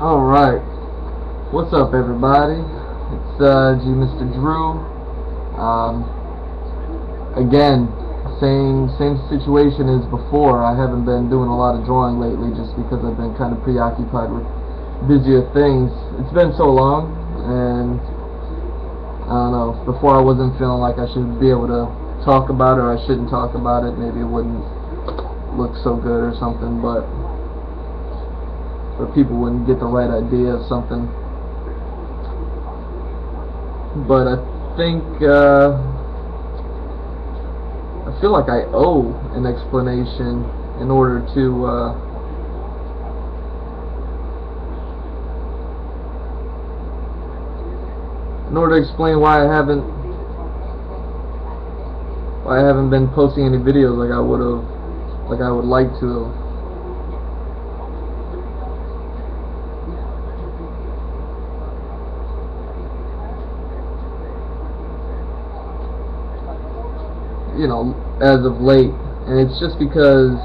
Alright, what's up everybody? It's GMrDrew. Again, same situation as before. I haven't been doing a lot of drawing lately just because I've been kind of preoccupied with busier things. It's been so long, and I don't know, before I wasn't feeling like I should be able to talk about it, or I shouldn't talk about it. Maybe it wouldn't look so good or something, but people wouldn't get the right idea of something. But I think I feel like I owe an explanation in order to explain why I haven't been posting any videos like I would like to. You know, as of late, and it's just because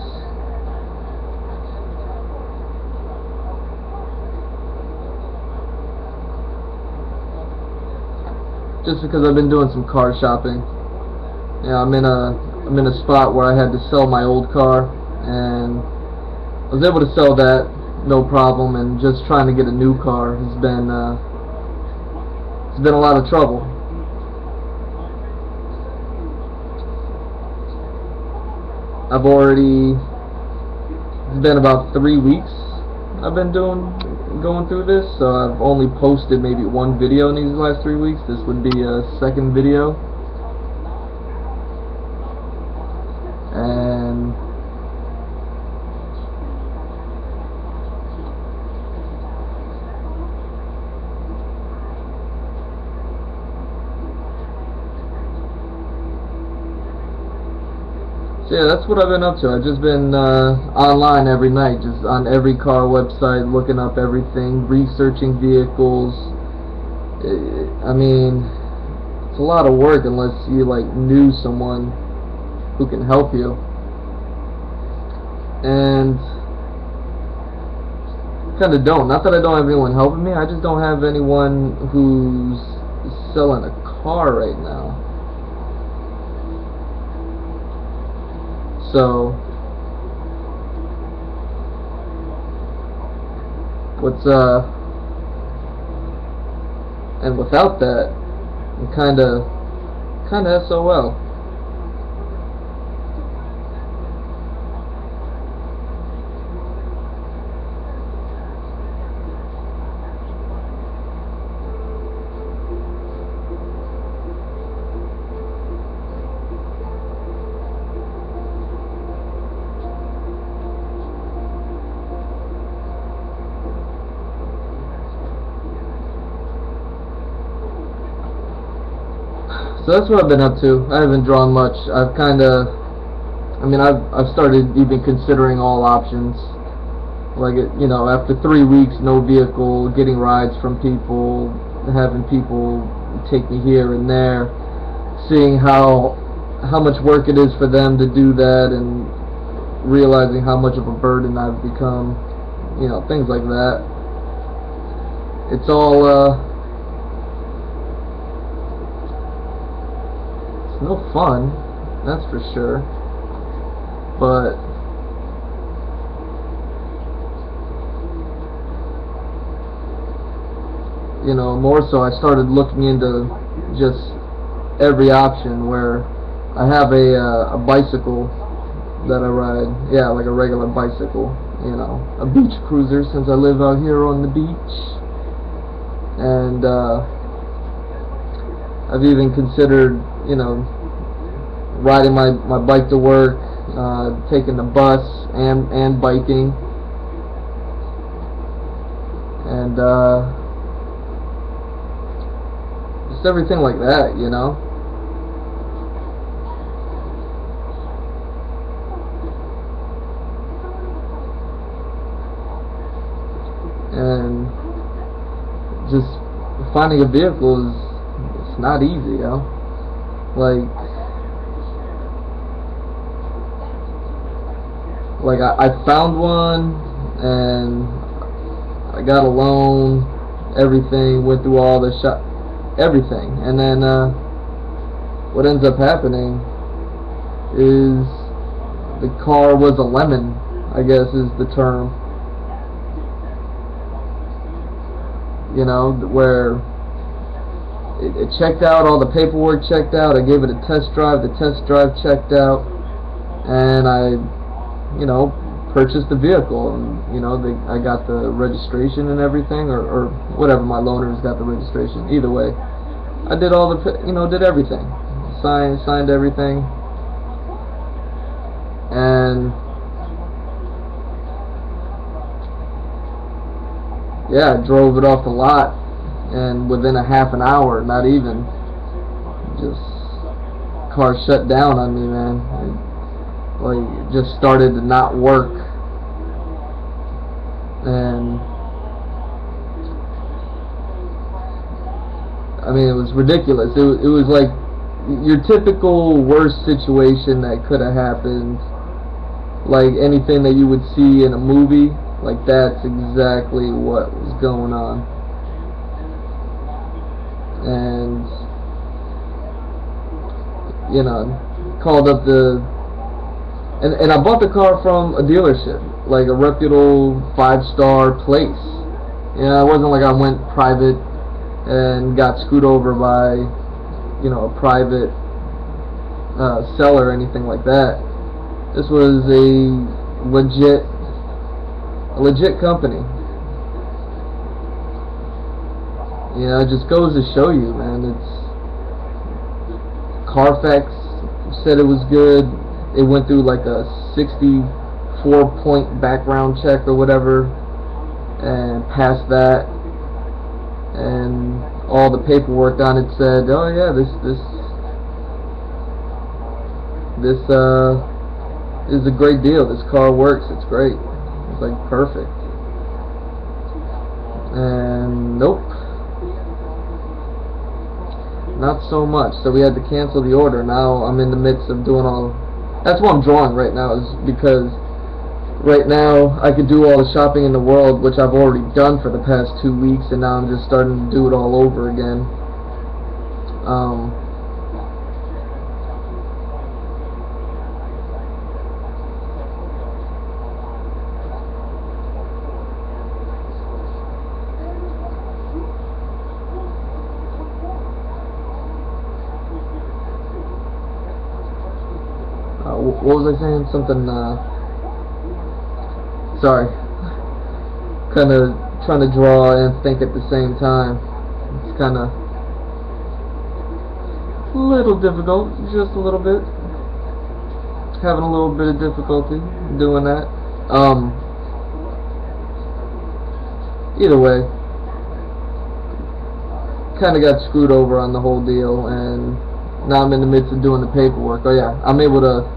I've been doing some car shopping. Yeah, I'm in a spot where I had to sell my old car, and I was able to sell that no problem, and just trying to get a new car has been it's been a lot of trouble. It's been about 3 weeks I've been going through this, so I've only posted maybe one video in these last 3 weeks. This would be a second video, and so yeah, that's what I've been up to. I've just been online every night, just on every car website, looking up everything, researching vehicles. I mean, it's a lot of work unless you like knew someone who can help you. And kind of don't. Not that I don't have anyone helping me, I just don't have anyone who's selling a car right now. So, and without that, I'm kinda SOL. So that's what I've been up to. I haven't drawn much. I've started even considering all options. Like, you know, after 3 weeks, no vehicle, getting rides from people, having people take me here and there, seeing how much work it is for them to do that, and realizing how much of a burden I've become. You know, things like that. It's all no fun, that's for sure, but you know, more so I started looking into just every option. Where I have a bicycle that I ride, yeah, like a regular bicycle, you know, a beach cruiser, since I live out here on the beach, and I've even considered, you know, riding my bike to work, taking the bus and biking, and just everything like that, you know. And just finding a vehicle it's not easy, yo. Like I found one, and I got a loan, everything, went through all the everything, and then what ends up happening is the car was a lemon, I guess is the term. You know, where it checked out, all the paperwork checked out, I gave it a test drive, the test drive checked out, and I, you know, purchased the vehicle, and, you know, I got the registration and everything, or whatever, my loaners got the registration, either way. I did all the, you know, did everything, signed everything, and yeah, I drove it off the lot, and within a half an hour, not even, just car shut down on me, man. It just started to not work, and I mean, it was ridiculous. It was like your typical worst situation that could have happened, like anything that you would see in a movie. Like, that's exactly what was going on. And, you know, called up and I bought the car from a dealership, like a reputable 5-star place. You know, it wasn't like I went private and got screwed over by, you know, a private seller or anything like that. This was a legit company. You know, it just goes to show you, man. It's Carfax said it was good. It went through like a 64-point background check or whatever, and passed that. And all the paperwork on it said, oh yeah, this is a great deal. This car works. It's great. It's like perfect. And nope, not so much. So we had to cancel the order. Now I'm in the midst of doing all. That's what I'm drawing right now, is because right now I could do all the shopping in the world, which I've already done for the past 2 weeks, and now I'm just starting to do it all over again. What was I saying? Something, sorry. Kind of trying to draw and think at the same time. It's kind of a little difficult, just a little bit. Having a little bit of difficulty doing that. Either way, kind of got screwed over on the whole deal, and now I'm in the midst of doing the paperwork. Oh yeah, I'm able to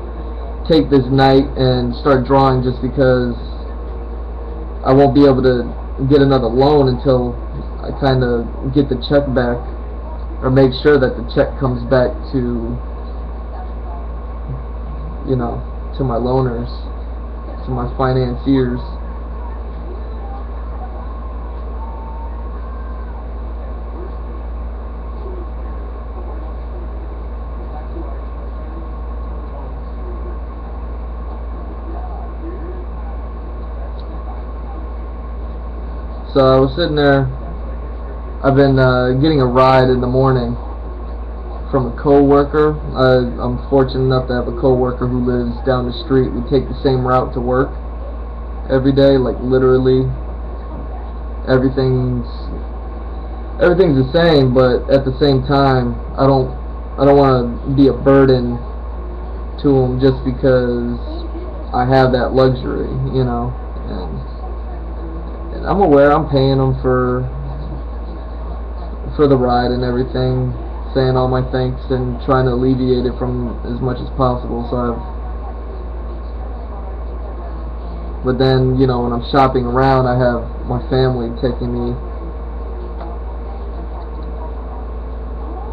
take this night and start drawing, just because I won't be able to get another loan until I kind of get the check back, or make sure that the check comes back to, you know, to my loaners, to my financiers. So I was sitting there. I've been getting a ride in the morning from a co-worker. I'm fortunate enough to have a co-worker who lives down the street. We take the same route to work every day, like literally everything's the same, but at the same time I don't want to be a burden to him just because I have that luxury, you know. And I'm aware I'm paying him for the ride and everything, saying all my thanks and trying to alleviate it from as much as possible. But then, you know, when I'm shopping around, I have my family taking me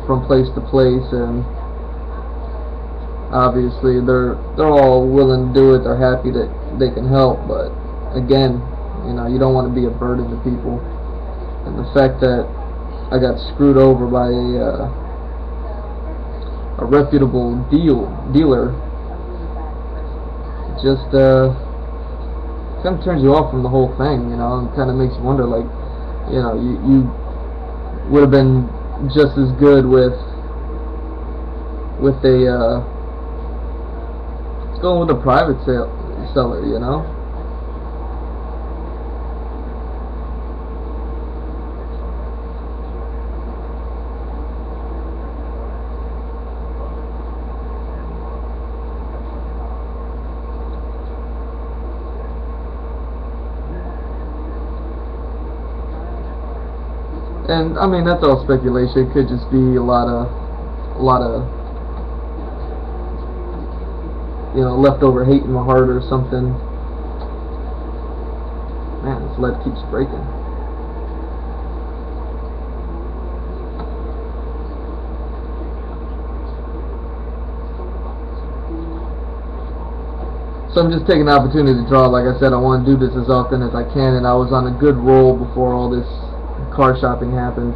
from place to place, and obviously they're all willing to do it. They're happy that they can help, but again, You know, you don't want to be a burden to people. And the fact that I got screwed over by a reputable dealer just kind of turns you off from the whole thing, you know, and kind of makes you wonder, like, you know, you would have been just as good with a let's go with a private seller, you know. And I mean, that's all speculation. It could just be a lot of you know, leftover hate in my heart or something. Man, this lead keeps breaking. So I'm just taking the opportunity to draw. Like I said, I want to do this as often as I can, and I was on a good roll before all this car shopping happened.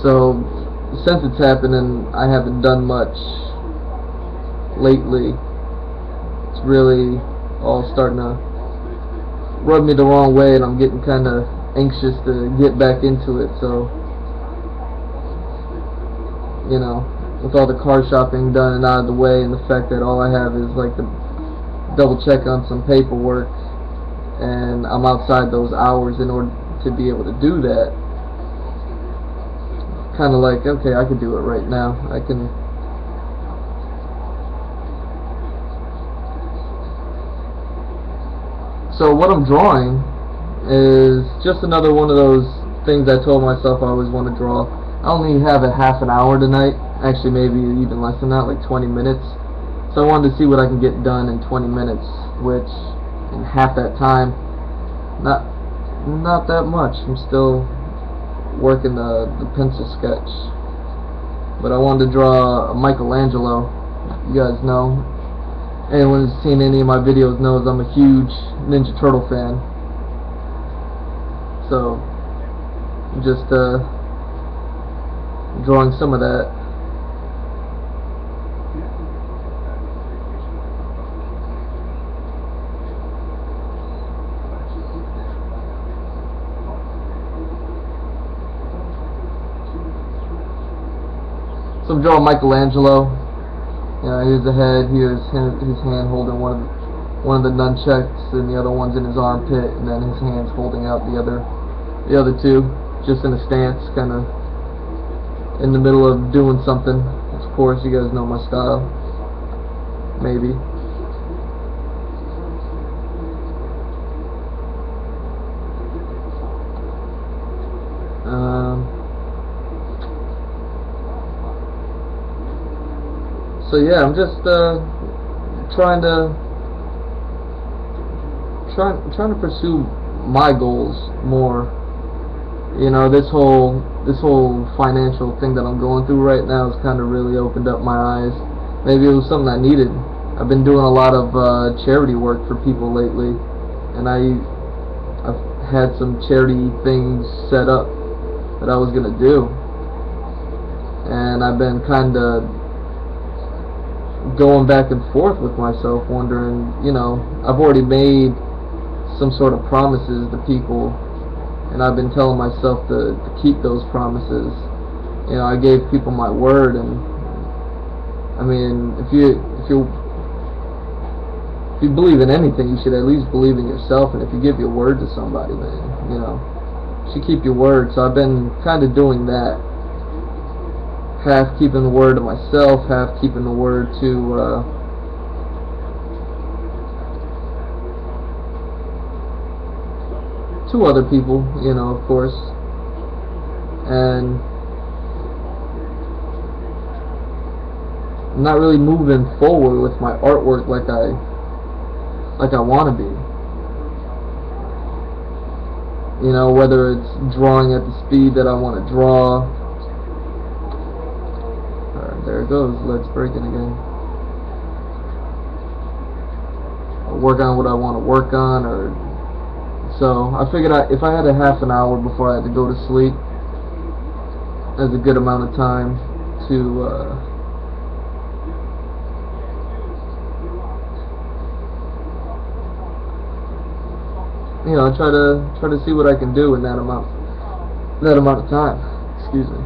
So since it's happening, I haven't done much lately. It's really all starting to rub me the wrong way, and I'm getting kind of anxious to get back into it. So, you know, with all the car shopping done and out of the way, and the fact that all I have is like to double check on some paperwork, and I'm outside those hours in order to be able to do that, kind of like, okay, I could do it right now. I can. So what I'm drawing is just another one of those things I told myself I always want to draw. I only have a half an hour tonight, actually maybe even less than that, like 20 minutes. So I wanted to see what I can get done in 20 minutes, which in half that time, not that much. I'm still working the pencil sketch. But I wanted to draw a Michelangelo. You guys know. Anyone who's seen any of my videos knows I'm a huge Ninja Turtle fan. So, just drawing some of that. So I'm drawing Michelangelo. Here's the head. Here's his hand holding one of the nunchucks, and the other one's in his armpit, and then his hand's holding out the other two, just in a stance, kind of in the middle of doing something. Of course, you guys know my style. Maybe. So yeah, I'm just trying to pursue my goals more. You know, this whole financial thing that I'm going through right now has kind of really opened up my eyes. Maybe it was something I needed. I've been doing a lot of charity work for people lately, and I've had some charity things set up that I was gonna do, and I've been kind of going back and forth with myself, wondering, you know, I've already made some sort of promises to people, and I've been telling myself to keep those promises. You know, I gave people my word, and I mean, if you believe in anything, you should at least believe in yourself, and if you give your word to somebody, then, you know, you should keep your word. So I've been kind of doing that. Half keeping the word to myself, half keeping the word to other people, you know, of course. And I'm not really moving forward with my artwork like I want to be. You know, whether it's drawing at the speed that I want to draw. Alright, there it goes. Let's break it again. I'll work on what I want to work on, or so I figured if I had a half an hour before I had to go to sleep, that's a good amount of time to you know, try to see what I can do in that amount of time. Excuse me.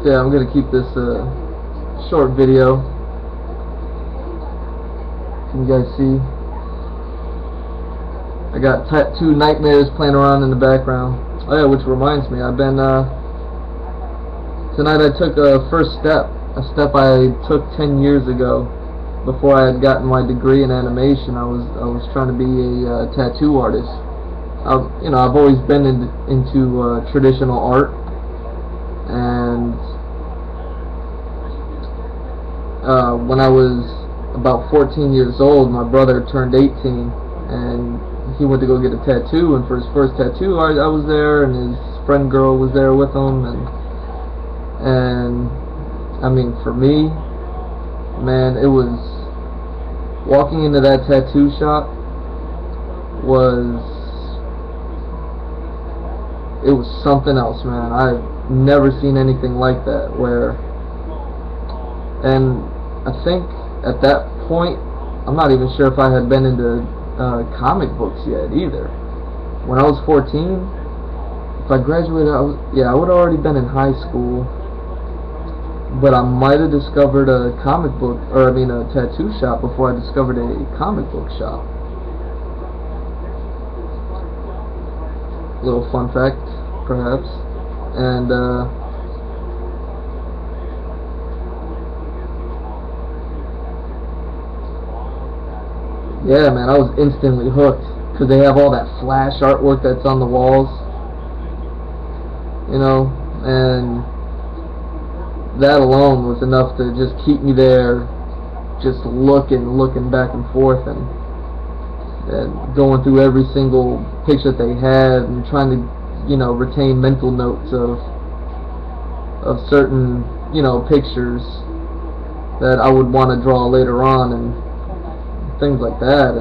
Yeah, I'm gonna keep this short video. Can you guys see? I got tattoo nightmares playing around in the background. Oh yeah, which reminds me, I've been tonight I took a first step, a step I took 10 years ago. Before I had gotten my degree in animation, I was trying to be a tattoo artist. You know, I've always been into traditional art, and when I was about 14 years old, my brother turned 18, and he went to go get a tattoo, and for his first tattoo, I was there, and his friend girl was there with him, and I mean, for me, man, it was, walking into that tattoo shop it was something else, man. I've never seen anything like that, and I think at that point, I'm not even sure if I had been into comic books yet either. When I was 14, if I graduated, I would have already been in high school, but I might have discovered a comic book, or I mean a tattoo shop, before I discovered a comic book shop. Little fun fact, perhaps. And yeah, man, I was instantly hooked, because they have all that flash artwork that's on the walls, you know, and that alone was enough to just keep me there, just looking back and forth, and going through every single picture that they had, and trying to, you know, retain mental notes of certain, you know, pictures that I would want to draw later on, and things like that.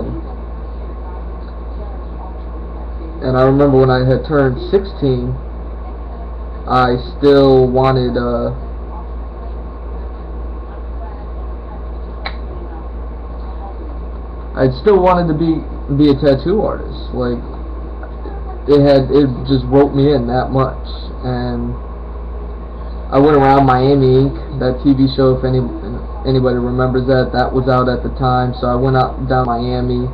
And I remember when I had turned 16, I still wanted to be a tattoo artist. Like, it just wrote me in that much. And I went around Miami Ink, that TV show, if anybody remembers that was out at the time. So I went out down Miami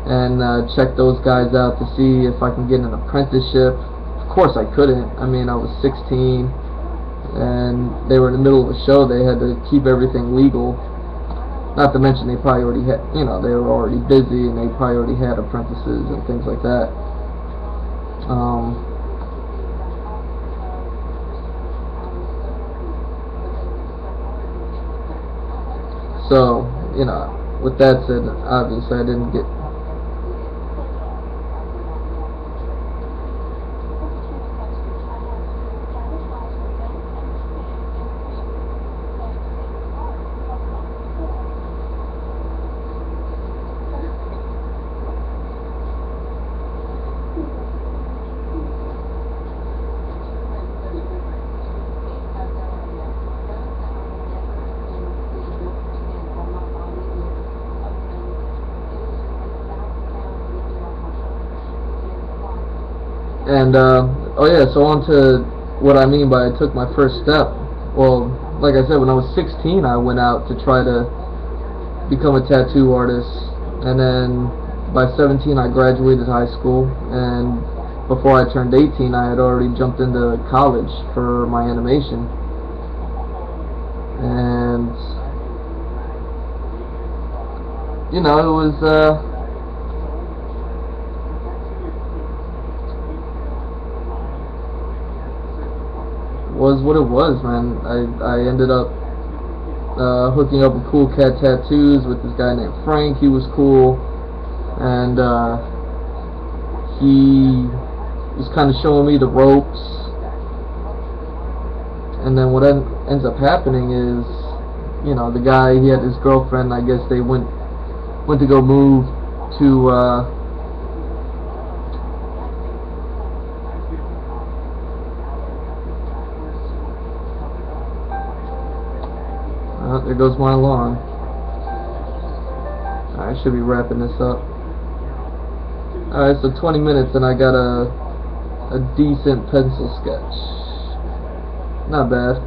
and checked those guys out to see if I can get an apprenticeship. Of course I couldn't. I mean, I was 16, and they were in the middle of a show. They had to keep everything legal. Not to mention they probably already had, you know, they were already busy, and they probably already had apprentices and things like that. So, you know, with that said, obviously I didn't get. And oh yeah, so on to what I mean by I took my first step. Well, like I said, when I was 16, I went out to try to become a tattoo artist, and then by 17 I graduated high school, and before I turned 18 I had already jumped into college for my animation. And you know, it was what it was, man. I ended up hooking up with Cool Cat Tattoos with this guy named Frank. He was cool, and he was kind of showing me the ropes. And then what ends up happening is, you know, the guy, he had his girlfriend. I guess they went to go move to there goes my alarm. I should be wrapping this up. Alright, so 20 minutes and I got a decent pencil sketch. Not bad.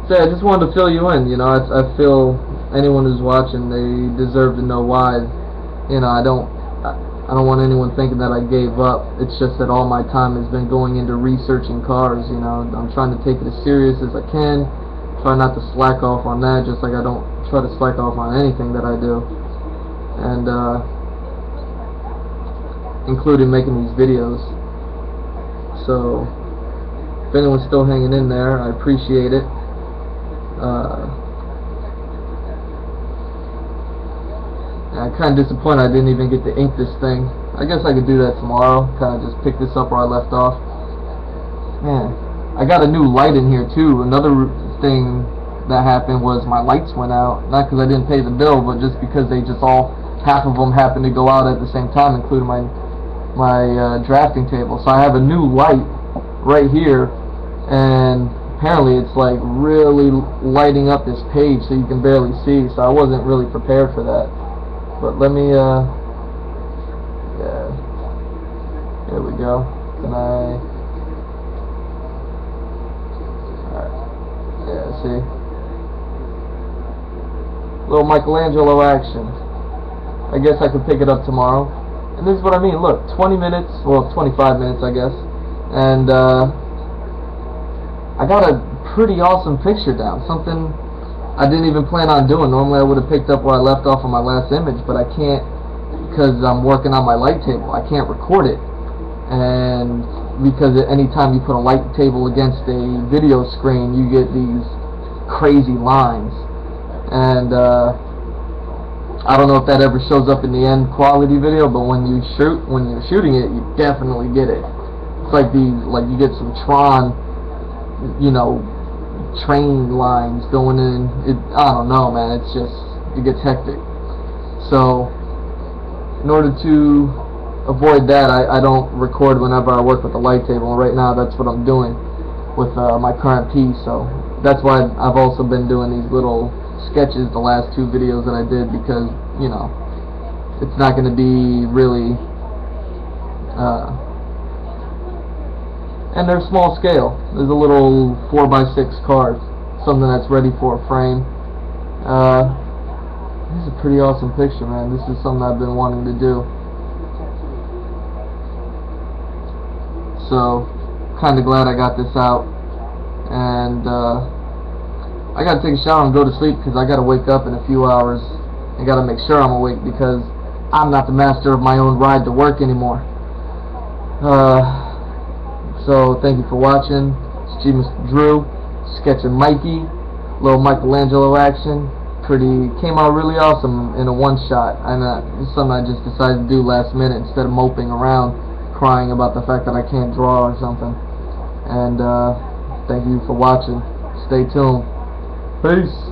So I just wanted to fill you in. You know, I feel anyone who's watching, they deserve to know why. You know, I don't want anyone thinking that I gave up. It's just that all my time has been going into researching cars. You know, I'm trying to take it as serious as I can. Try not to slack off on that, just like I don't try to slack off on anything that I do. And including making these videos. So if anyone's still hanging in there, I appreciate it. I'm kind of disappointed I didn't even get to ink this thing. I guess I could do that tomorrow, kind of just pick this up where I left off. Man, I got a new light in here too. Another thing that happened was my lights went out, not because I didn't pay the bill, but just because they just all, half of them happened to go out at the same time, including my drafting table. So I have a new light right here, and apparently it's like really lighting up this page so you can barely see, so I wasn't really prepared for that. But let me yeah, here we go. Can I, alright, yeah, see, little Michelangelo action. I guess I could pick it up tomorrow. And this is what I mean, look, 20 minutes, well 25 minutes I guess, and I got a pretty awesome picture down, something I didn't even plan on doing. Normally I would have picked up where I left off on my last image, but I can't because I'm working on my light table. I can't record it, and because at any time you put a light table against a video screen, you get these crazy lines, and I don't know if that ever shows up in the end quality video, but when you're shooting it, you definitely get it. It's like these, like you get some Tron, you know, train lines going in. I don't know, man, it's just, it gets hectic. So in order to avoid that, I don't record whenever I work with the light table, and right now that's what I'm doing with my current piece. So that's why I've also been doing these little sketches the last 2 videos that I did, because, you know, it's not going to be really and they're small scale. There's a little 4x6 card, something that's ready for a frame. This is a pretty awesome picture, man. This is something I've been wanting to do. So, kind of glad I got this out. And I gotta take a shower and go to sleep, because I gotta wake up in a few hours. I gotta make sure I'm awake, because I'm not the master of my own ride to work anymore. So thank you for watching. It's GMrDrew, sketching Mikey, little Michelangelo action. Came out really awesome in a one-shot, and it's something I just decided to do last minute instead of moping around crying about the fact that I can't draw or something. And thank you for watching. Stay tuned. Peace.